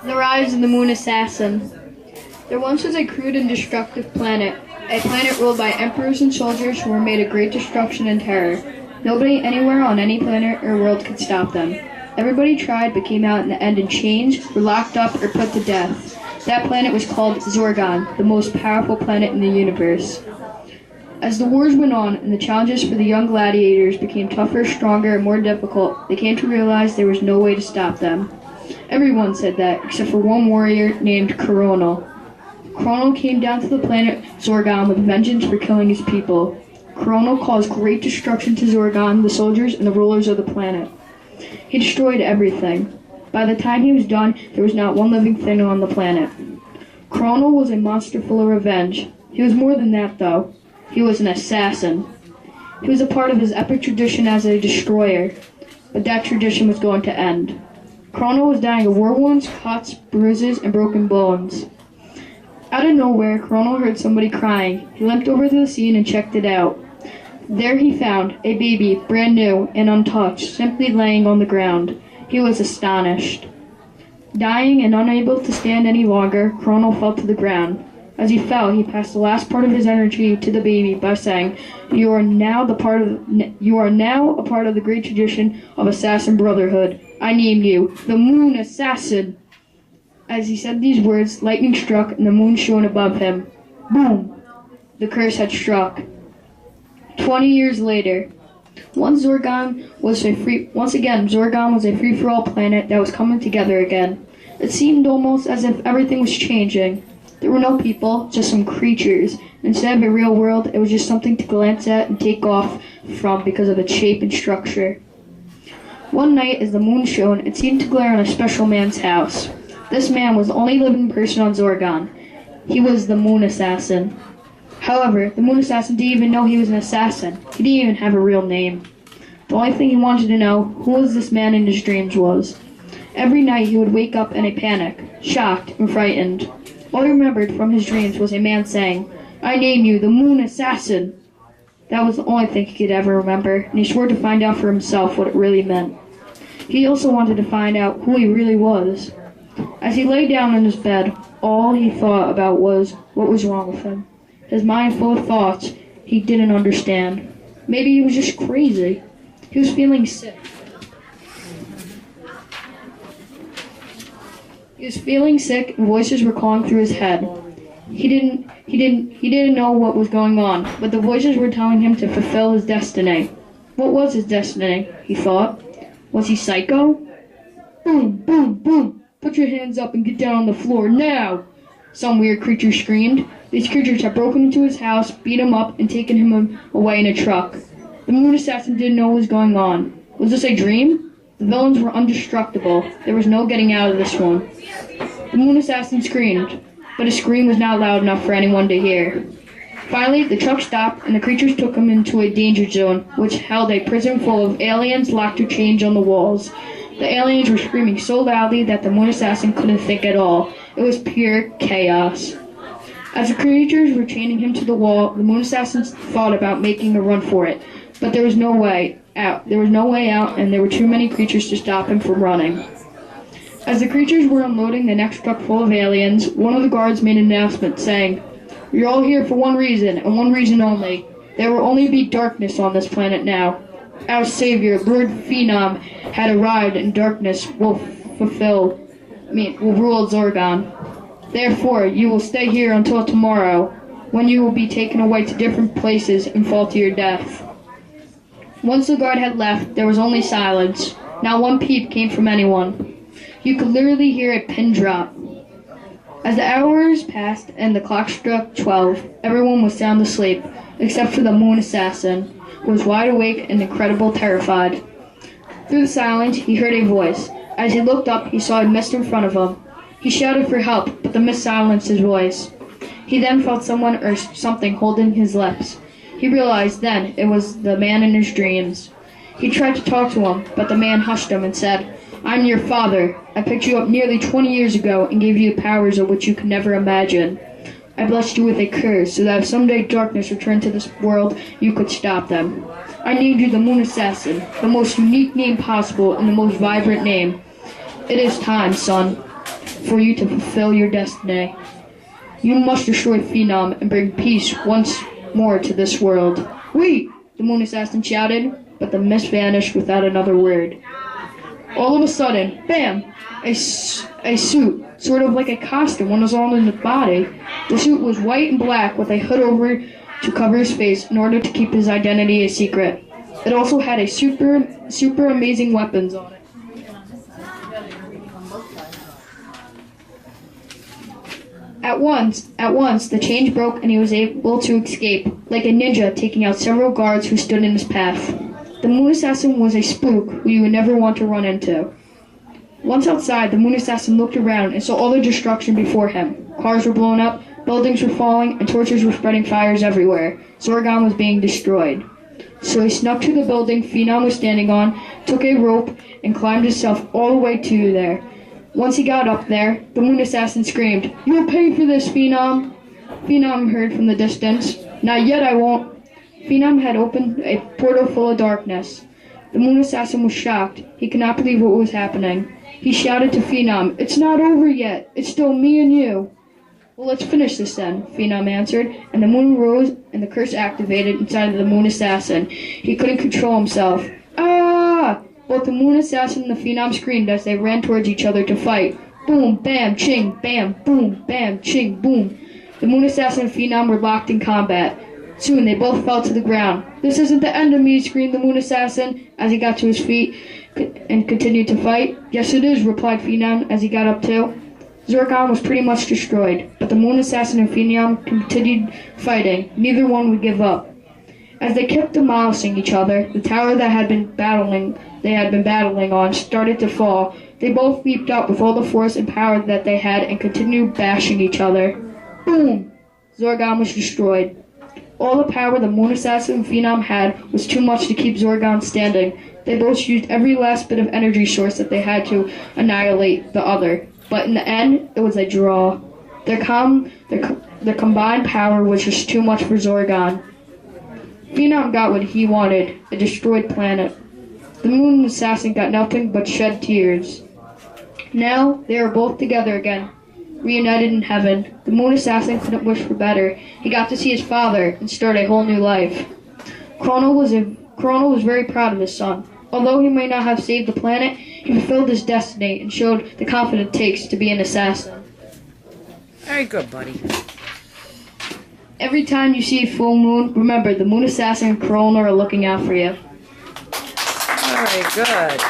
The Rise of the Moon Assassin. There once was a crude and destructive planet, a planet ruled by emperors and soldiers who were made of great destruction and terror. Nobody anywhere on any planet or world could stop them. Everybody tried but came out in the end in chains, were locked up, or put to death. That planet was called Zorgon, the most powerful planet in the universe. As the wars went on and the challenges for the young gladiators became tougher, stronger, and more difficult, they came to realize there was no way to stop them. Everyone said that, except for one warrior named Coronel. Coronel came down to the planet Zorgon with vengeance for killing his people. Coronel caused great destruction to Zorgon, the soldiers, and the rulers of the planet. He destroyed everything. By the time he was done, there was not one living thing on the planet. Coronel was a monster full of revenge. He was more than that, though. He was an assassin. He was a part of his epic tradition as a destroyer, but that tradition was going to end. Coronel was dying of war wounds, cuts, bruises, and broken bones. Out of nowhere, Coronel heard somebody crying. He limped over to the scene and checked it out. There he found a baby, brand new and untouched, simply laying on the ground. He was astonished. Dying and unable to stand any longer, Coronel fell to the ground. As he fell, he passed the last part of his energy to the baby by saying, "You are now a part of the great tradition of Assassin Brotherhood. I name you the Moon Assassin." As he said these words, lightning struck and the moon shone above him. Boom! The curse had struck. 20 years later, once again, Zorgon was a free-for-all planet that was coming together again. It seemed almost as if everything was changing. There were no people, just some creatures. Instead of a real world, it was just something to glance at and take off from because of its shape and structure. One night, as the moon shone, it seemed to glare on a special man's house. This man was the only living person on Zorgon. He was the Moon Assassin. However, the Moon Assassin didn't even know he was an assassin. He didn't even have a real name. The only thing he wanted to know who this man in his dreams was. Every night he would wake up in a panic, shocked and frightened. All he remembered from his dreams was a man saying, "I name you the Moon Assassin." That was the only thing he could ever remember, and he swore to find out for himself what it really meant. He also wanted to find out who he really was. As he lay down in his bed, all he thought about was what was wrong with him. His mind full of thoughts he didn't understand. Maybe he was just crazy. He was feeling sick. He was feeling sick and voices were calling through his head. He didn't know what was going on, but the voices were telling him to fulfill his destiny. What was his destiny, he thought? Was he psycho? Boom, boom, boom. Put your hands up and get down on the floor now, some weird creature screamed. These creatures had broken into his house, beat him up, and taken him away in a truck. The Moon Assassin didn't know what was going on. Was this a dream? The villains were indestructible. There was no getting out of this one. The Moon Assassin screamed, but his scream was not loud enough for anyone to hear. Finally, the truck stopped, and the creatures took him into a danger zone, which held a prison full of aliens locked to chains on the walls. The aliens were screaming so loudly that the Moon Assassin couldn't think at all. It was pure chaos. As the creatures were chaining him to the wall, the Moon Assassin thought about making a run for it, but there was no way out. And there were too many creatures to stop him from running. As the creatures were unloading the next truck full of aliens, one of the guards made an announcement saying, "You're all here for one reason, and one reason only. There will only be darkness on this planet now. Our savior, Lord Phenom, had arrived, and darkness will rule Zorgon. Therefore, you will stay here until tomorrow, when you will be taken away to different places and fall to your death." Once the guard had left, there was only silence. Not one peep came from anyone. You could literally hear a pin drop. As the hours passed and the clock struck 12, everyone was sound asleep, except for the Moon Assassin, who was wide awake and incredibly terrified. Through the silence, he heard a voice. As he looked up, he saw a mist in front of him. He shouted for help, but the mist silenced his voice. He then felt someone or something holding his lips. He realized then it was the man in his dreams. He tried to talk to him, but the man hushed him and said, "I'm your father. I picked you up nearly 20 years ago and gave you powers of which you could never imagine. I blessed you with a curse so that if someday darkness returned to this world, you could stop them. I named you the Moon Assassin, the most unique name possible and the most vibrant name. It is time, son." for you to fulfill your destiny. You must destroy Phenom and bring peace once more to this world." "Wait!" the moon assassin shouted, but the mist vanished without another word. All of a sudden, bam! A suit, sort of like a costume, was on his body. The suit was white and black with a hood over to cover his face in order to keep his identity a secret. It also had a super amazing weapons on it. At once, the chains broke and he was able to escape, like a ninja taking out several guards who stood in his path. The moon assassin was a spook who you would never want to run into. Once outside, the moon assassin looked around and saw all the destruction before him. Cars were blown up, buildings were falling, and torches were spreading fires everywhere. Zorgon was being destroyed. So he snuck to the building Phenom was standing on, took a rope, and climbed himself all the way to there. Once he got up there, the moon assassin screamed, "You'll pay for this, Phenom!" Phenom heard from the distance, "Not yet, I won't." Phenom had opened a portal full of darkness. The moon assassin was shocked. He could not believe what was happening. He shouted to Phenom, "It's not over yet. It's still me and you." "Well, let's finish this then," Phenom answered, and the moon rose and the curse activated inside of the moon assassin. He couldn't control himself. "Ah!" Both the moon assassin and the Phenom screamed as they ran towards each other to fight. Boom, bam, ching, bam, boom, bam, ching, boom. The moon assassin and Phenom were locked in combat. Soon they both fell to the ground. "This isn't the end of me," screamed the moon assassin as he got to his feet and continued to fight. "Yes, it is," replied Phenom as he got up too. Zorgon was pretty much destroyed, but the moon assassin and Phenom continued fighting. Neither one would give up. As they kept demolishing each other, the tower they had been battling on started to fall. They both leaped up with all the force and power that they had and continued bashing each other. Boom! Zorgon was destroyed. All the power the moon assassin and Phenom had was too much to keep Zorgon standing. They both used every last bit of energy source that they had to annihilate the other. But in the end, it was a draw. Their combined power was just too much for Zorgon. Phenom got what he wanted, a destroyed planet. The moon assassin got nothing but shed tears. Now, they are both together again, reunited in heaven. The moon assassin couldn't wish for better. He got to see his father and start a whole new life. Chrono was very proud of his son. Although he may not have saved the planet, he fulfilled his destiny and showed the confidence it takes to be an assassin. Very good, buddy. Every time you see a full moon, remember the moon assassin and Chrono are looking out for you. Very good.